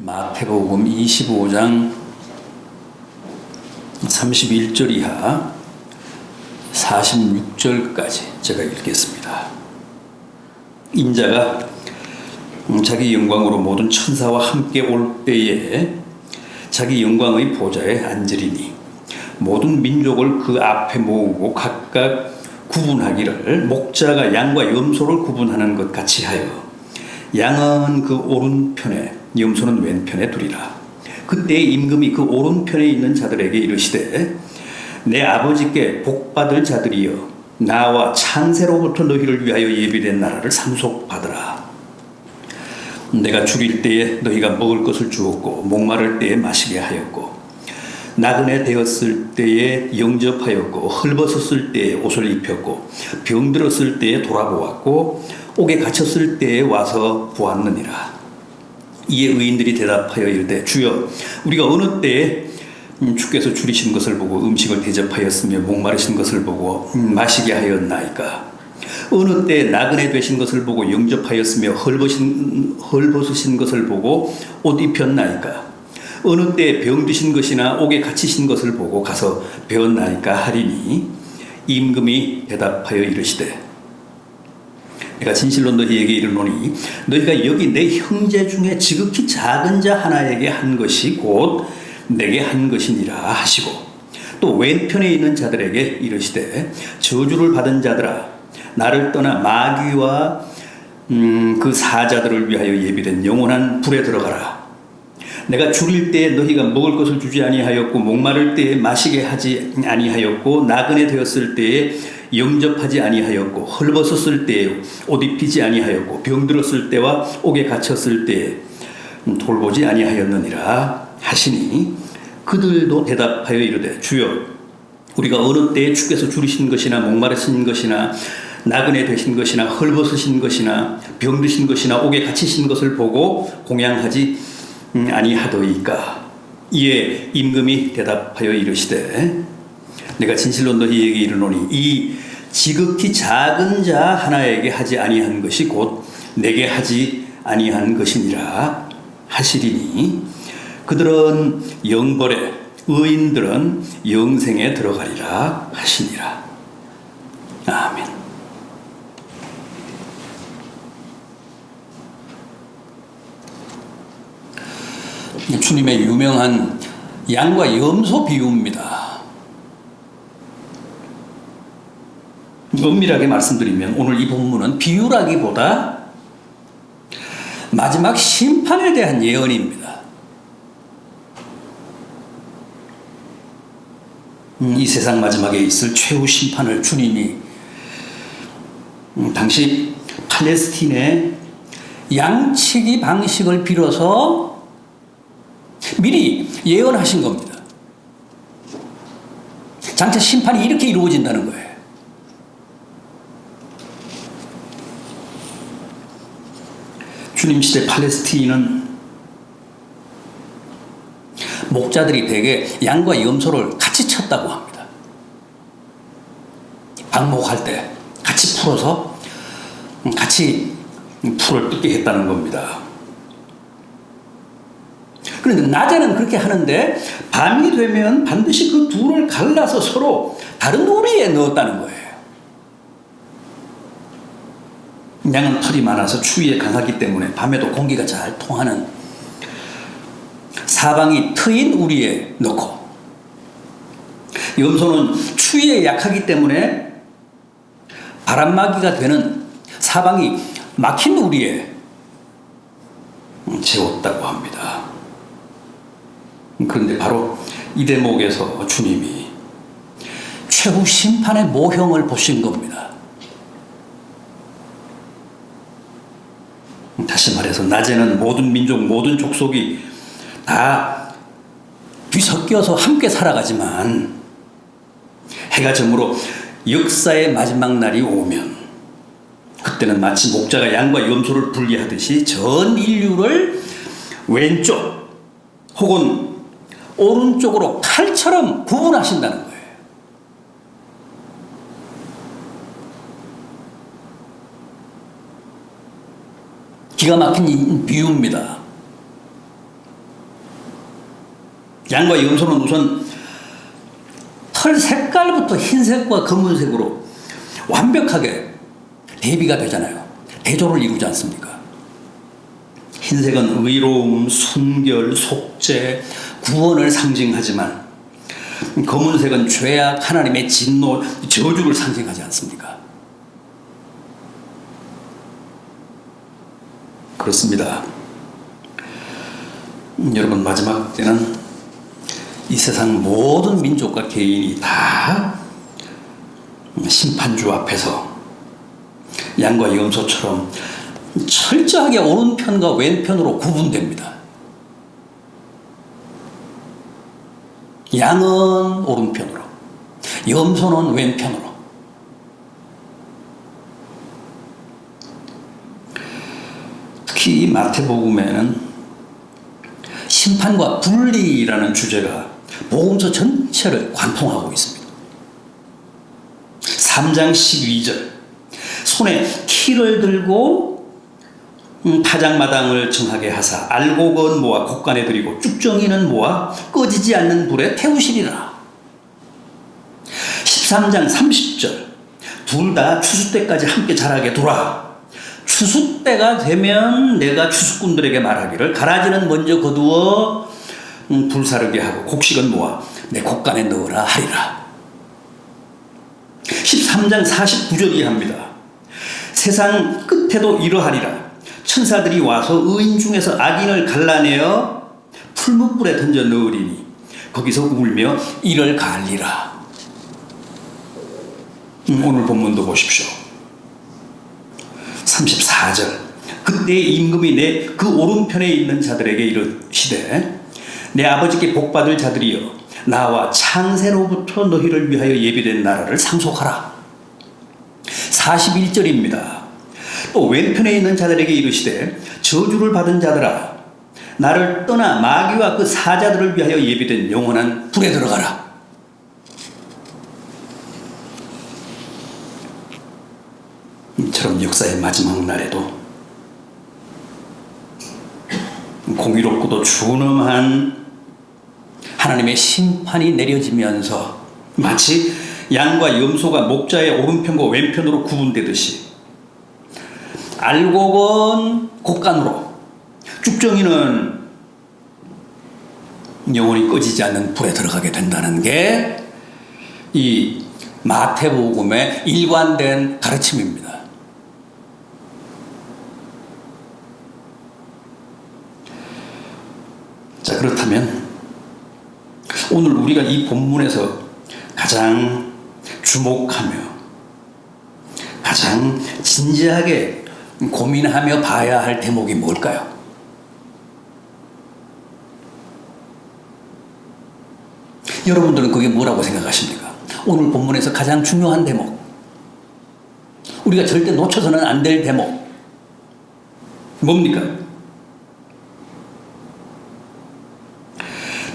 마태복음 25장 31절 이하 46절까지 제가 읽겠습니다. 인자가 자기 영광으로 모든 천사와 함께 올 때에 자기 영광의 보좌에 앉으리니 모든 민족을 그 앞에 모으고 각각 구분하기를 목자가 양과 염소를 구분하는 것 같이 하여 양은 그 오른편에 염소는 왼편에 두리라. 그때 임금이 그 오른편에 있는 자들에게 이르시되 내 아버지께 복받을 자들이여 나와 창세로부터 너희를 위하여 예비된 나라를 상속받으라. 내가 죽일 때에 너희가 먹을 것을 주었고 목마를 때에 마시게 하였고 나그네 되었을 때에 영접하였고 헐벗었을 때에 옷을 입혔고 병들었을 때에 돌아보았고 옥에 갇혔을 때에 와서 보았느니라. 이에 의인들이 대답하여 이르되 주여 우리가 어느 때에 주께서 줄이신 것을 보고 음식을 대접하였으며 목마르신 것을 보고 마시게 하였나이까. 어느 때 나그네 되신 것을 보고 영접하였으며 헐벗으신 것을 보고 옷 입혔나이까. 어느 때 병드신 것이나 옥에 갇히신 것을 보고 가서 배웠나이까 하리니 임금이 대답하여 이르시되 내가 진실로 너희에게 이르노니 너희가 여기 내 형제 중에 지극히 작은 자 하나에게 한 것이 곧 내게 한 것이니라 하시고 또 왼편에 있는 자들에게 이르시되 저주를 받은 자들아 나를 떠나 마귀와 그 사자들을 위하여 예비된 영원한 불에 들어가라. 내가 죽일 때에 너희가 먹을 것을 주지 아니하였고 목마를 때에 마시게 하지 아니하였고 나그네 되었을 때에 영접하지 아니하였고 헐벗었을 때에 옷 입히지 아니하였고 병들었을 때와 옥에 갇혔을 때에 돌보지 아니하였느니라 하시니 그들도 대답하여 이르되 주여 우리가 어느 때에 주께서 줄이신 것이나 목마르신 것이나 나그네 되신 것이나 헐벗으신 것이나 병드신 것이나 옥에 갇히신 것을 보고 공양하지 아니하더이까. 이에 임금이 대답하여 이르시되 내가 진실로 너희에게 이르노니 이 지극히 작은 자 하나에게 하지 아니한 것이 곧 내게 하지 아니한 것이니라 하시리니 그들은 영벌에 의인들은 영생에 들어가리라 하시니라. 아멘. 주님의 유명한 양과 염소 비유입니다. 엄밀하게 말씀드리면 오늘 이 본문은 비유라기보다 마지막 심판에 대한 예언입니다. 이 세상 마지막에 있을 최후 심판을 주님이 당시 팔레스틴의 양치기 방식을 빌어서 미리 예언하신 겁니다. 장차 심판이 이렇게 이루어진다는 거예요. 주님 시대 팔레스틴은 목자들이 대개 양과 염소를 같이 쳤다고 합니다. 방목할 때 같이 풀어서 같이 풀을 뜯게 했다는 겁니다. 그런데 낮에는 그렇게 하는데 밤이 되면 반드시 그 둘을 갈라서 서로 다른 우리에 넣었다는 거예요. 양은 털이 많아서 추위에 강하기 때문에 밤에도 공기가 잘 통하는 사방이 트인 우리에 넣고 염소는 추위에 약하기 때문에 바람막이가 되는 사방이 막힌 우리에 재웠다고 합니다. 그런데 바로 이 대목에서 주님이 최후 심판의 모형을 보신 겁니다. 다시 말해서 낮에는 모든 민족, 모든 족속이 다 뒤섞여서 함께 살아가지만 해가 저물어 역사의 마지막 날이 오면 그때는 마치 목자가 양과 염소를 분리하듯이 전 인류를 왼쪽 혹은 오른쪽으로 칼처럼 구분하신다는 거예요. 기가 막힌 비유입니다. 양과 염소는 우선 털 색깔부터 흰색과 검은색으로 완벽하게 대비가 되잖아요. 대조를 이루지 않습니까? 흰색은 의로움, 순결, 속죄, 구원을 상징하지만 검은색은 죄악, 하나님의 진노, 저주를 상징하지 않습니까? 그렇습니다. 여러분, 마지막 때는 이 세상 모든 민족과 개인이 다 심판주 앞에서 양과 염소처럼 철저하게 오른편과 왼편으로 구분됩니다. 양은 오른편으로, 염소는 왼편으로. 특히 이 마태복음에는 심판과 분리라는 주제가 복음서 전체를 관통하고 있습니다. 3장 12절, 손에 키를 들고 타작마당을 정하게 하사 알곡은 모아 곡간에 들이고 쭉정이는 모아 꺼지지 않는 불에 태우시리라. 13장 30절, 둘 다 추수 때까지 함께 자라게 두라. 추수 때가 되면 내가 추수꾼들에게 말하기를 가라지는 먼저 거두어 불사르게 하고 곡식은 모아 내 곡간에 넣으라 하리라. 13장 49절이 합니다. 세상 끝에도 이러하리라. 천사들이 와서 의인 중에서 악인을 갈라내어 풀무불에 던져 넣으리니 거기서 울며 이를 갈리라. 오늘 본문도 보십시오. 34절, 그때 임금이 내 그 오른편에 있는 자들에게 이르시되 내 아버지께 복받을 자들이여 나와 창세로부터 너희를 위하여 예비된 나라를 상속하라. 41절입니다. 또 왼편에 있는 자들에게 이르시되 저주를 받은 자들아 나를 떠나 마귀와 그 사자들을 위하여 예비된 영원한 불에 들어가라. 이처럼 역사의 마지막 날에도 공의롭고도 준엄한 하나님의 심판이 내려지면서 마치 양과 염소가 목자의 오른편과 왼편으로 구분되듯이 알곡은 곡간으로, 쭉정이는 영원히 꺼지지 않는 불에 들어가게 된다는 게 이 마태복음의 일관된 가르침입니다. 자, 그렇다면 오늘 우리가 이 본문에서 가장 주목하며 가장 진지하게 고민하며 봐야 할 대목이 뭘까요? 여러분들은 그게 뭐라고 생각하십니까? 오늘 본문에서 가장 중요한 대목, 우리가 절대 놓쳐서는 안 될 대목 뭡니까?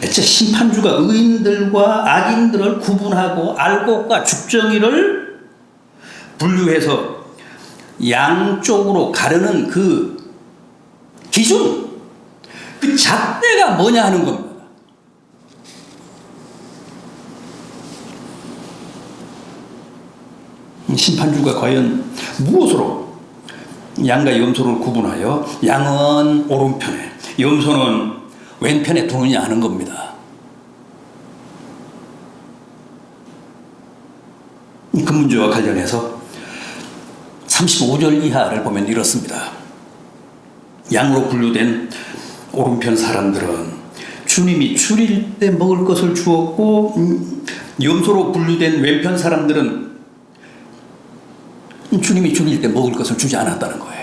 대체 심판주가 의인들과 악인들을 구분하고 알곡과 죽정이를 분류해서 양쪽으로 가르는 그 기준, 그 잣대가 뭐냐 하는 겁니다. 심판주가 과연 무엇으로 양과 염소를 구분하여 양은 오른편에 염소는 왼편에 두느냐 하는 겁니다. 그 문제와 관련해서 35절 이하를 보면 이렇습니다. 양으로 분류된 오른편 사람들은 주님이 줄일 때 먹을 것을 주었고, 염소로 분류된 왼편 사람들은 주님이 줄일 때 먹을 것을 주지 않았다는 거예요.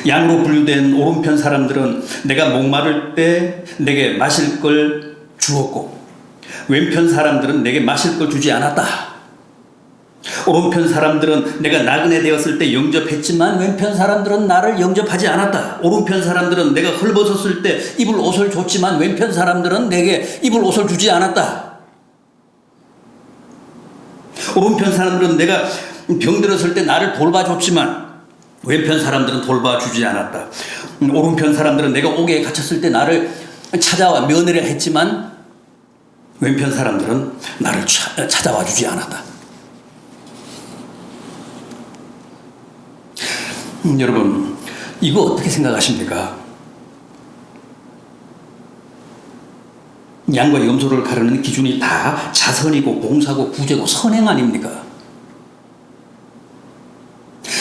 양으로 분류된 오른편 사람들은 내가 목마를 때 내게 마실 걸 주었고, 왼편 사람들은 내게 마실 걸 주지 않았다. 오른편 사람들은 내가 나그네 되었을 때 영접했지만 왼편 사람들은 나를 영접하지 않았다. 오른편 사람들은 내가 헐벗었을 때 입을 옷을 줬지만 왼편 사람들은 내게 입을 옷을 주지 않았다. 오른편 사람들은 내가 병들었을 때 나를 돌봐줬지만 왼편 사람들은 돌봐주지 않았다. 오른편 사람들은 내가 옥에 갇혔을 때 나를 찾아와 며느리라 했지만 왼편 사람들은 나를 찾아와 주지 않았다. 여러분, 이거 어떻게 생각하십니까? 양과 염소를 가르는 기준이 다 자선이고 봉사고 구제고 선행 아닙니까?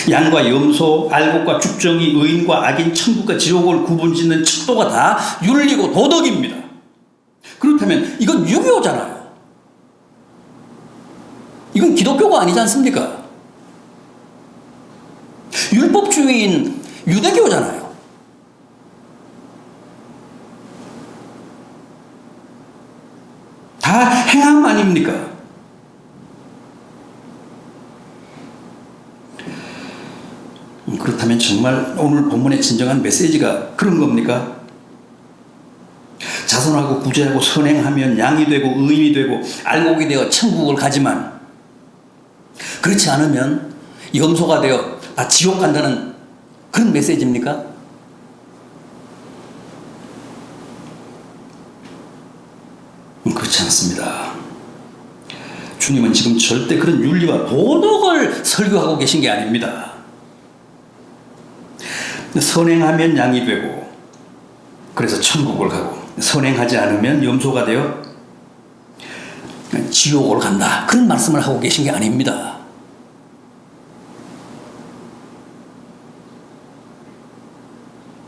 양과 염소, 알곡과 죽정이, 의인과 악인, 천국과 지옥을 구분짓는 척도가 다 윤리고 도덕입니다. 그렇다면 이건 유교잖아요. 이건 기독교가 아니지 않습니까? 율법주의인 유대교잖아요. 다 행함 아닙니까? 그렇다면 정말 오늘 본문의 진정한 메시지가 그런 겁니까? 자선하고 구제하고 선행하면 양이 되고 의인이 되고 알곡이 되어 천국을 가지만 그렇지 않으면 염소가 되어 다 지옥 간다는 그런 메시지입니까? 그렇지 않습니다. 주님은 지금 절대 그런 윤리와 도덕을 설교하고 계신 게 아닙니다. 선행하면 양이 되고 그래서 천국을 가고 선행하지 않으면 염소가 되어 지옥을 간다. 그런 말씀을 하고 계신 게 아닙니다.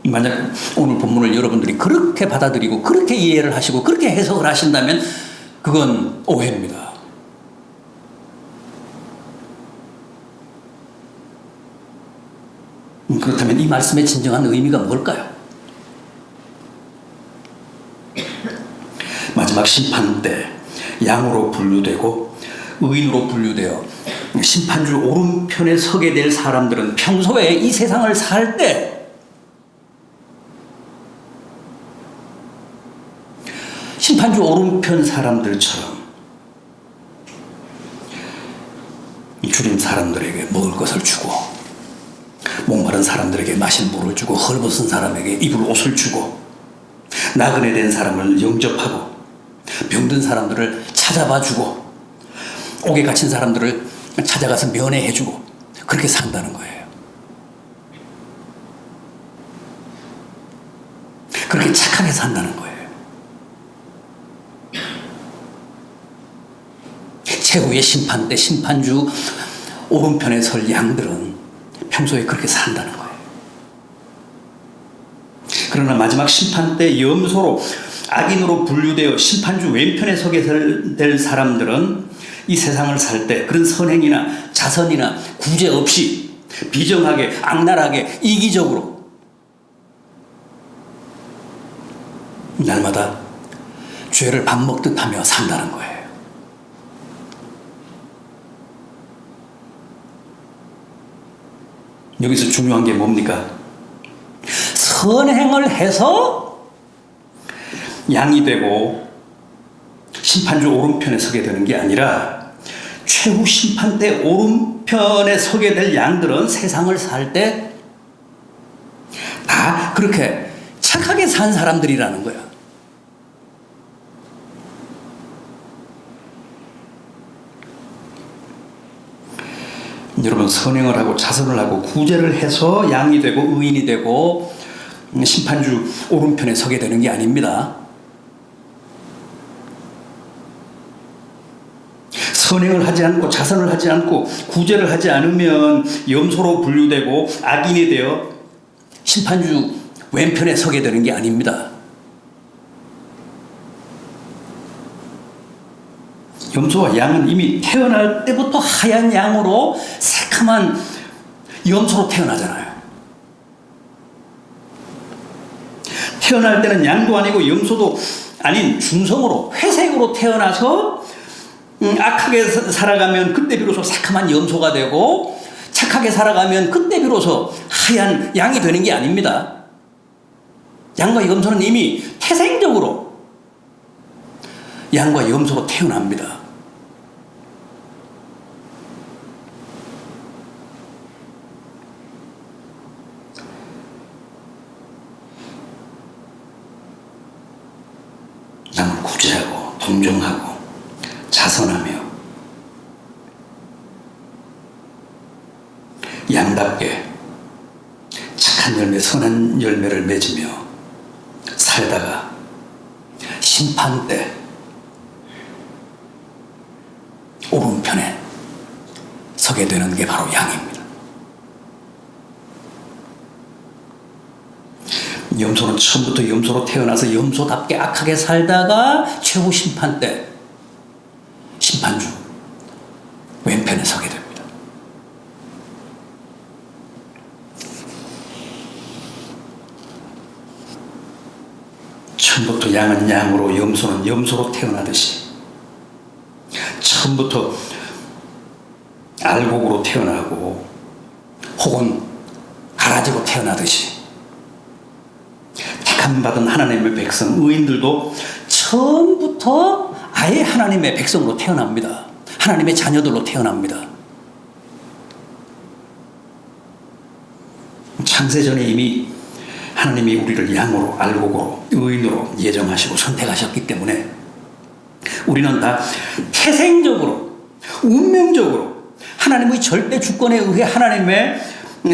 만약 오늘 본문을 여러분들이 그렇게 받아들이고 그렇게 이해를 하시고 그렇게 해석을 하신다면 그건 오해입니다. 그렇다면 이 말씀의 진정한 의미가 뭘까요? 마지막 심판 때 양으로 분류되고 의인으로 분류되어 심판주 오른편에 서게 될 사람들은 평소에 이 세상을 살 때 심판주 오른편 사람들처럼 주림 사람들에게 먹을 것을 주고 목마른 사람들에게 마실 물을 주고 헐벗은 사람에게 입을 옷을 주고 나그네 된 사람을 영접하고 병든 사람들을 찾아봐 주고 옥에 갇힌 사람들을 찾아가서 면회해 주고 그렇게 산다는 거예요. 그렇게 착하게 산다는 거예요. 최후의 심판 때 심판주 오른편에 설 양들은 평소에 그렇게 산다는 거예요. 그러나 마지막 심판 때 염소로 악인으로 분류되어 심판주 왼편에 서게 될 사람들은 이 세상을 살 때 그런 선행이나 자선이나 구제 없이 비정하게 악랄하게 이기적으로 날마다 죄를 밥 먹듯 하며 산다는 거예요. 여기서 중요한 게 뭡니까? 선행을 해서 양이 되고 심판주 오른편에 서게 되는 게 아니라 최후 심판 때 오른편에 서게 될 양들은 세상을 살 때 다 그렇게 착하게 산 사람들이라는 거야. 여러분, 선행을 하고 자선을 하고 구제를 해서 양이 되고 의인이 되고 심판주 오른편에 서게 되는 게 아닙니다. 선행을 하지 않고 자선을 하지 않고 구제를 하지 않으면 염소로 분류되고 악인이 되어 심판주 왼편에 서게 되는 게 아닙니다. 염소와 양은 이미 태어날 때부터 하얀 양으로 새카만 염소로 태어나잖아요. 태어날 때는 양도 아니고 염소도 아닌 중성으로 회색으로 태어나서 악하게 살아가면 그때 비로소 새카만 염소가 되고 착하게 살아가면 그때 비로소 하얀 양이 되는 게 아닙니다. 양과 염소는 이미 태생적으로 양과 염소로 태어납니다. 남을 구제하고 동정하고 자선하며 양답게 착한 열매, 선한 열매를 맺으며 살다가 심판 때 오른편에 서게 되는 게 바로 양입니다. 염소는 처음부터 염소로 태어나서 염소답게 악하게 살다가 최후 심판 때 심판주 왼편에 서게 됩니다. 처음부터 양은 양으로 염소는 염소로 태어나듯이 처음부터 알곡으로 태어나고 혹은 가라지로 태어나듯이 택함받은 하나님의 백성 의인들도 처음부터 아예 하나님의 백성으로 태어납니다. 하나님의 자녀들로 태어납니다. 창세전에 이미 하나님이 우리를 양으로 알곡으로 의인으로 예정하시고 선택하셨기 때문에 우리는 다 태생적으로 운명적으로 하나님의 절대 주권에 의해 하나님의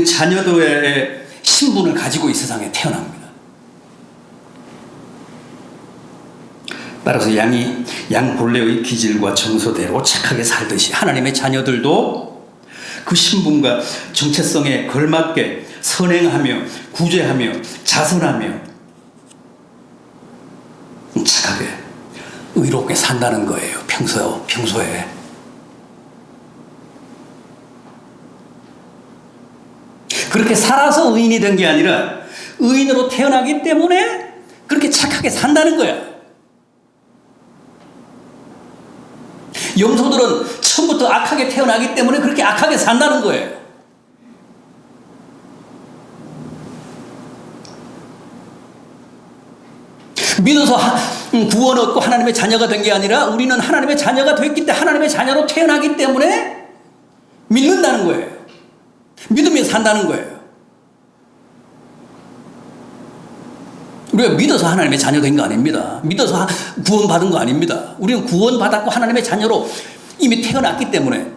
자녀들의 신분을 가지고 이 세상에 태어납니다. 따라서 양이 양 본래의 기질과 정서대로 착하게 살듯이 하나님의 자녀들도 그 신분과 정체성에 걸맞게 선행하며 구제하며 자선하며 착하게 의롭게 산다는 거예요. 평소에. 그렇게 살아서 의인이 된 게 아니라 의인으로 태어나기 때문에 그렇게 착하게 산다는 거야. 염소들은 처음부터 악하게 태어나기 때문에 그렇게 악하게 산다는 거예요. 믿어서 구원 얻고 하나님의 자녀가 된 게 아니라 우리는 하나님의 자녀가 됐기 때문에 하나님의 자녀로 태어나기 때문에 믿는다는 거예요. 믿으며 산다는 거예요. 우리가 믿어서 하나님의 자녀 된 거 아닙니다. 믿어서 구원받은 거 아닙니다. 우리는 구원받았고 하나님의 자녀로 이미 태어났기 때문에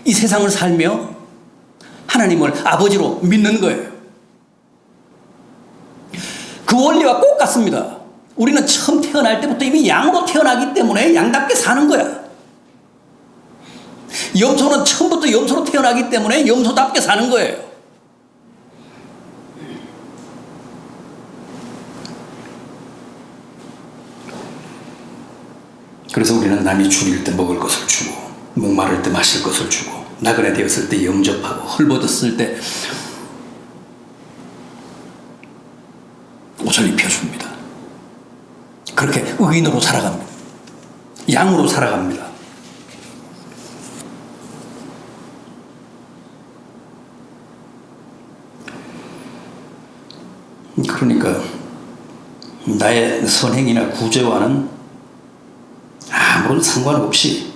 이 세상을 살며 하나님을 아버지로 믿는 거예요. 그 원리와 꼭 같습니다. 우리는 처음 태어날 때부터 이미 양으로 태어나기 때문에 양답게 사는 거야. 염소는 처음부터 염소로 태어나기 때문에 염소답게 사는 거예요. 그래서 우리는 남이 줄일 때 먹을 것을 주고 목마를 때 마실 것을 주고 나그네 되었을 때 영접하고 헐벗었을 때 옷을 입혀줍니다. 그렇게 의인으로 살아갑니다. 양으로 살아갑니다. 그러니까 나의 선행이나 구제와는 아무런 상관없이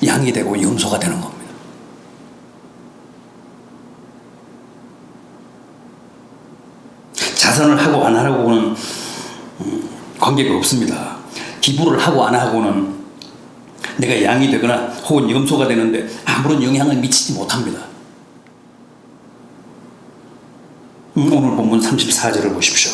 양이 되고 염소가 되는 겁니다. 자선을 하고 안 하고는 관계가 없습니다. 기부를 하고 안 하고는 내가 양이 되거나 혹은 염소가 되는데 아무런 영향을 미치지 못합니다. 오늘 본문 34절을 보십시오.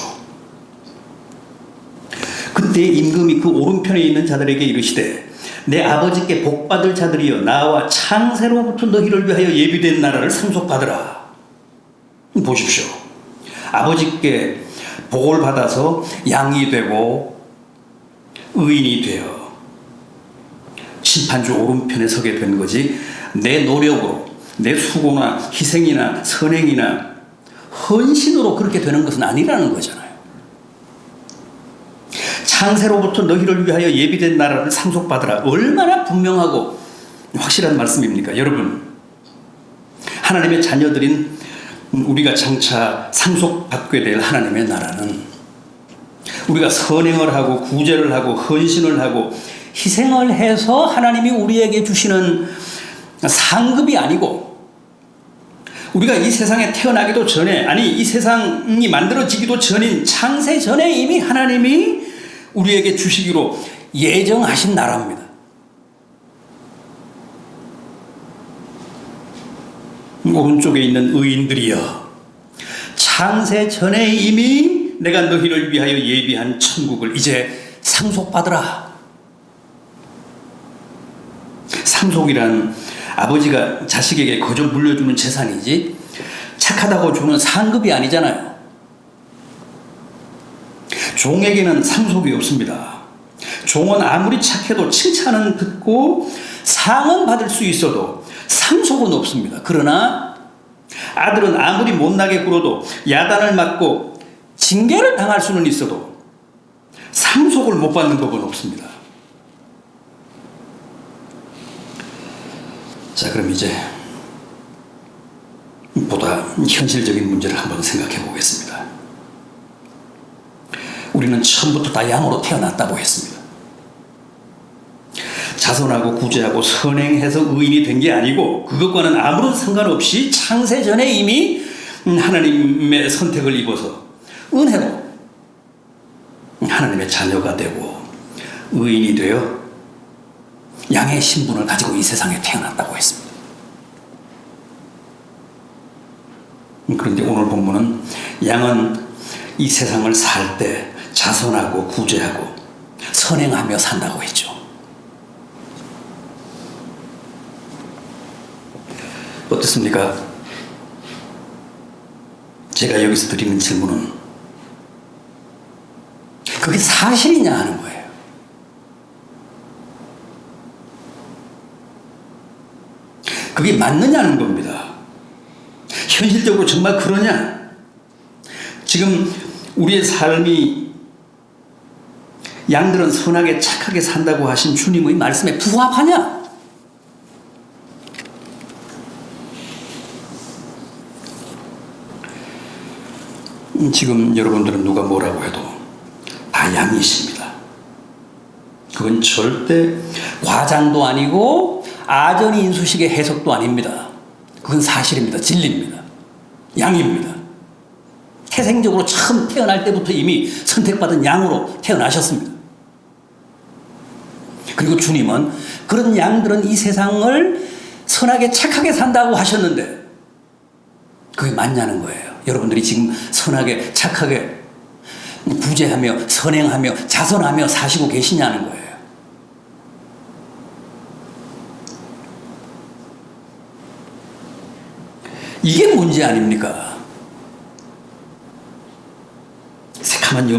그때 임금이 그 오른편에 있는 자들에게 이르시되 내 아버지께 복받을 자들이여 나와 창세로부터 너희를 위하여 예비된 나라를 상속받으라. 보십시오. 아버지께 복을 받아서 양이 되고 의인이 되어 심판주 오른편에 서게 된 거지 내 노력으로 내 수고나 희생이나 선행이나 헌신으로 그렇게 되는 것은 아니라는 거잖아요. 창세로부터 너희를 위하여 예비된 나라를 상속받으라. 얼마나 분명하고 확실한 말씀입니까? 여러분, 하나님의 자녀들인 우리가 장차 상속받게 될 하나님의 나라는 우리가 선행을 하고 구제를 하고 헌신을 하고 희생을 해서 하나님이 우리에게 주시는 상급이 아니고 우리가 이 세상에 태어나기도 전에, 아니 이 세상이 만들어지기도 전인 창세 전에 이미 하나님이 우리에게 주시기로 예정하신 나라입니다. 오른쪽에 있는 의인들이여, 창세 전에 이미 내가 너희를 위하여 예비한 천국을 이제 상속받으라. 상속이란 아버지가 자식에게 거저 물려주는 재산이지 착하다고 주는 상급이 아니잖아요. 종에게는 상속이 없습니다. 종은 아무리 착해도 칭찬은 듣고 상은 받을 수 있어도 상속은 없습니다. 그러나 아들은 아무리 못나게 굴어도 야단을 맞고 징계를 당할 수는 있어도 상속을 못 받는 법은 없습니다. 자, 그럼 이제 보다 현실적인 문제를 한번 생각해 보겠습니다. 우리는 처음부터 다 양으로 태어났다고 했습니다. 자선하고 구제하고 선행해서 의인이 된 게 아니고 그것과는 아무런 상관없이 창세 전에 이미 하나님의 선택을 입어서 은혜로 하나님의 자녀가 되고 의인이 되어 양의 신분을 가지고 이 세상에 태어났다고 했습니다. 그런데 오늘 본문은 양은 이 세상을 살 때 자선하고 구제하고 선행하며 산다고 했죠. 어떻습니까? 제가 여기서 드리는 질문은 그게 사실이냐 하는 거예요. 그게 맞느냐는 겁니다. 현실적으로 정말 그러냐? 지금 우리의 삶이 양들은 선하게 착하게 산다고 하신 주님의 말씀에 부합하냐? 지금 여러분들은 누가 뭐라고 해도 다 양이십니다. 그건 절대 과장도 아니고 아전이 인수식의 해석도 아닙니다. 그건 사실입니다. 진리입니다. 양입니다. 태생적으로 처음 태어날 때부터 이미 선택받은 양으로 태어나셨습니다. 그리고 주님은 그런 양들은 이 세상을 선하게 착하게 산다고 하셨는데 그게 맞냐는 거예요. 여러분들이 지금 선하게 착하게 구제하며 선행하며 자선하며 사시고 계시냐는 거예요. 이게 문제 아닙니까? 새카만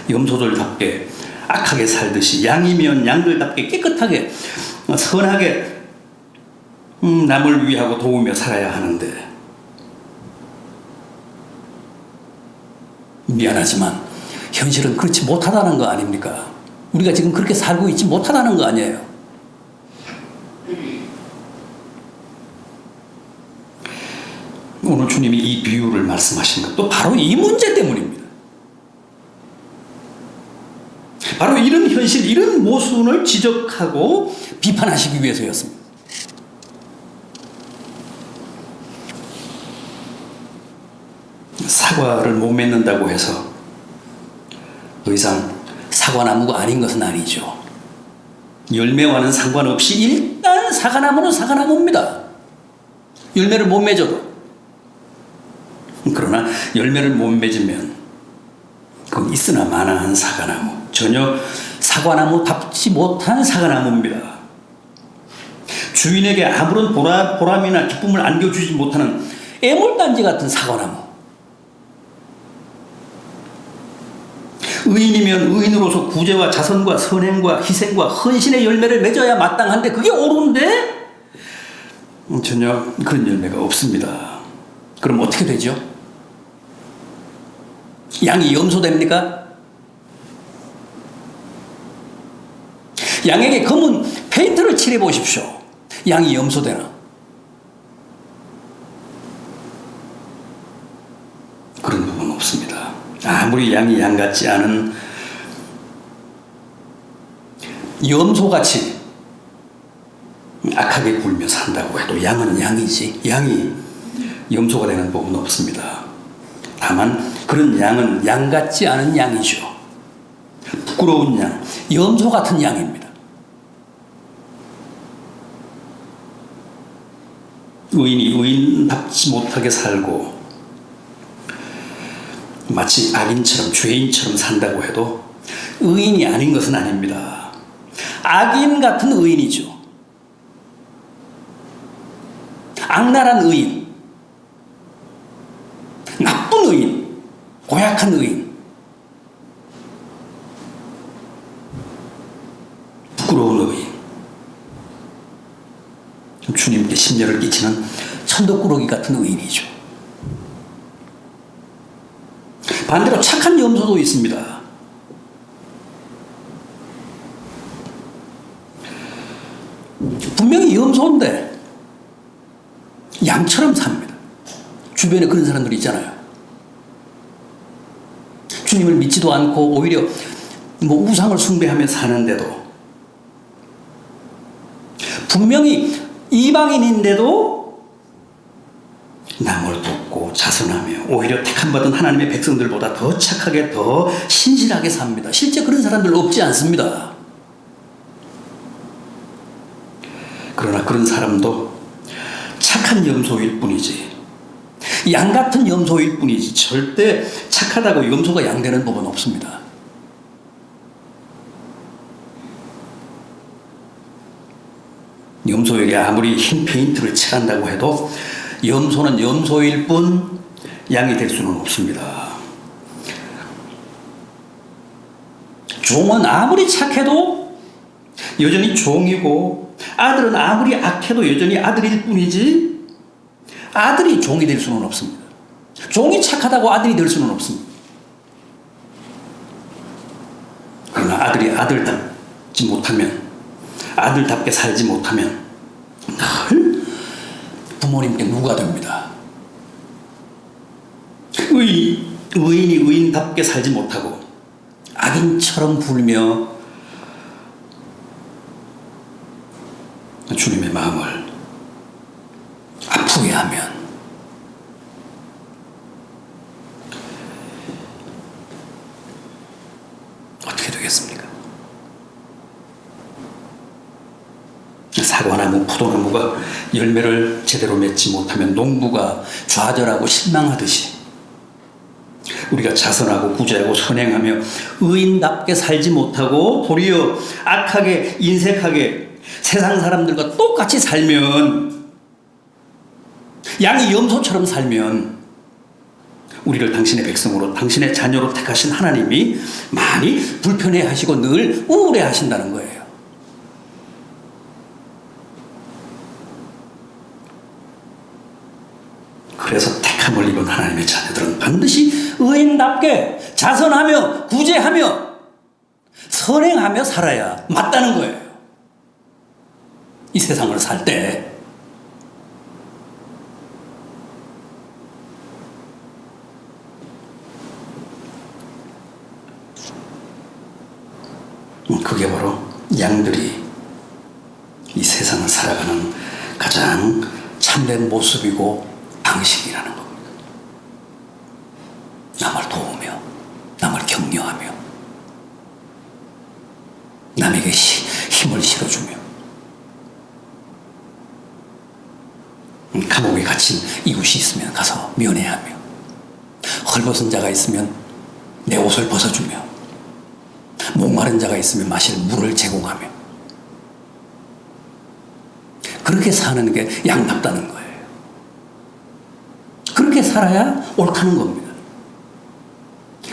염소들답게 악하게 살듯이 양이면 양들답게 깨끗하게 선하게 남을 위하고 도우며 살아야 하는데 미안하지만 현실은 그렇지 못하다는 거 아닙니까? 우리가 지금 그렇게 살고 있지 못하다는 거 아니에요? 오늘 주님이 이 비유를 말씀하신 것도 바로 이 문제 때문입니다. 바로 이런 현실, 이런 모순을 지적하고 비판하시기 위해서였습니다. 사과를 못 맺는다고 해서 더 이상 사과나무가 아닌 것은 아니죠. 열매와는 상관없이 일단 사과나무는 사과나무입니다. 열매를 못 맺어도. 그러나 열매를 못 맺으면 그건 있으나 마나한 사과나무, 전혀 사과나무답지 못한 사과나무입니다. 주인에게 아무런 보람이나 기쁨을 안겨주지 못하는 애물단지 같은 사과나무. 의인이면 의인으로서 구제와 자선과 선행과 희생과 헌신의 열매를 맺어야 마땅한데 그게 옳은데 전혀 그런 열매가 없습니다. 그럼 어떻게 되죠? 양이 염소됩니까? 양에게 검은 페인트를 칠해 보십시오. 양이 염소되나? 그런 부분은 없습니다. 아무리 양이 양 같지 않은 염소같이 악하게 굴며 산다고 해도 양은 양이지 양이 염소가 되는 법은 없습니다. 다만 그런 양은 양 같지 않은 양이죠. 부끄러운 양, 염소 같은 양입니다. 의인이 의인답지 못하게 살고 마치 악인처럼 죄인처럼 산다고 해도 의인이 아닌 것은 아닙니다. 악인 같은 의인이죠. 악랄한 의인, 나쁜 의인, 고약한 의인, 부끄러운 의인, 주님께 심려를 끼치는 천덕꾸러기 같은 의인이죠. 반대로 착한 염소도 있습니다. 분명히 염소인데 양처럼 삽니다. 주변에 그런 사람들이 있잖아요. 주님을 믿지도 않고 오히려 우상을 숭배하며 사는데도 분명히 이방인인데도 남을 돕고 자선하며 오히려 택함받은 하나님의 백성들보다 더 착하게 더 신실하게 삽니다. 실제 그런 사람들 없지 않습니다. 그러나 그런 사람도 착한 염소일 뿐이지, 양 같은 염소일 뿐이지 절대 착하다고 염소가 양 되는 법은 없습니다. 염소에게 아무리 흰 페인트를 칠한다고 해도 염소는 염소일 뿐 양이 될 수는 없습니다. 종은 아무리 착해도 여전히 종이고, 아들은 아무리 악해도 여전히 아들일 뿐이지 아들이 종이 될 수는 없습니다. 종이 착하다고 아들이 될 수는 없습니다. 그러나 아들이 아들답지 못하면, 아들답게 살지 못하면 늘 부모님께 누가 됩니다. 의인이 의인답게 살지 못하고 악인처럼 굴며 주님의 마음을 아프게 하면 어떻게 되겠습니까? 사과나무, 포도나무가 열매를 제대로 맺지 못하면 농부가 좌절하고 실망하듯이 우리가 자선하고 구제하고 선행하며 의인답게 살지 못하고 도리어 악하게 인색하게 세상 사람들과 똑같이 살면, 양이 염소처럼 살면 우리를 당신의 백성으로, 당신의 자녀로 택하신 하나님이 많이 불편해 하시고 늘 우울해 하신다는 거예요. 그래서 택함을 입은 하나님의 자녀들은 반드시 의인답게 자선하며 구제하며 선행하며 살아야 맞다는 거예요. 이 세상을 살 때. 그게 바로 양들이 이 세상을 살아가는 가장 참된 모습이고 방식이라는 겁니다. 남을 도우며, 남을 격려하며, 남에게 힘을 실어주며, 감옥에 갇힌 이웃이 있으면 가서 면회하며, 헐벗은 자가 있으면 내 옷을 벗어주며, 목마른 자가 있으면 마실 물을 제공하며, 그렇게 사는 게 양답다는 거예요. 그렇게 살아야 옳다는 겁니다.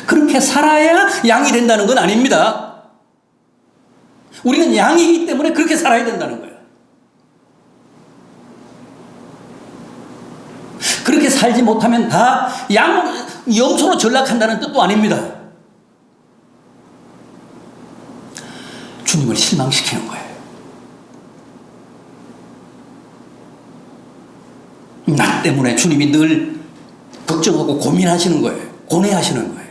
그렇게 살아야 양이 된다는 건 아닙니다. 우리는 양이기 때문에 그렇게 살아야 된다는 거예요. 그렇게 살지 못하면 다 염소로 전락한다는 뜻도 아닙니다. 주님을 실망시키는 거예요. 나 때문에 주님이 늘 걱정하고 고민하시는 거예요. 고뇌하시는 거예요.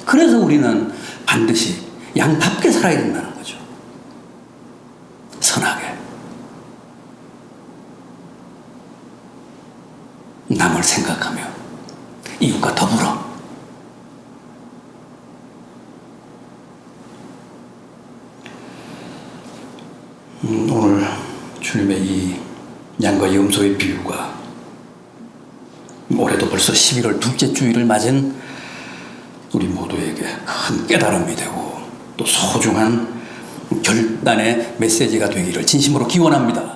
그래서 우리는 반드시 양답게 살아야 된다는 거죠. 선하게. 남을 생각하며 이웃과 더불어 오늘 주님의 이 양과 염소의 비유가 올해도 벌써 11월 둘째 주일을 맞은 우리 모두에게 큰 깨달음이 되고 또 소중한 결단의 메시지가 되기를 진심으로 기원합니다.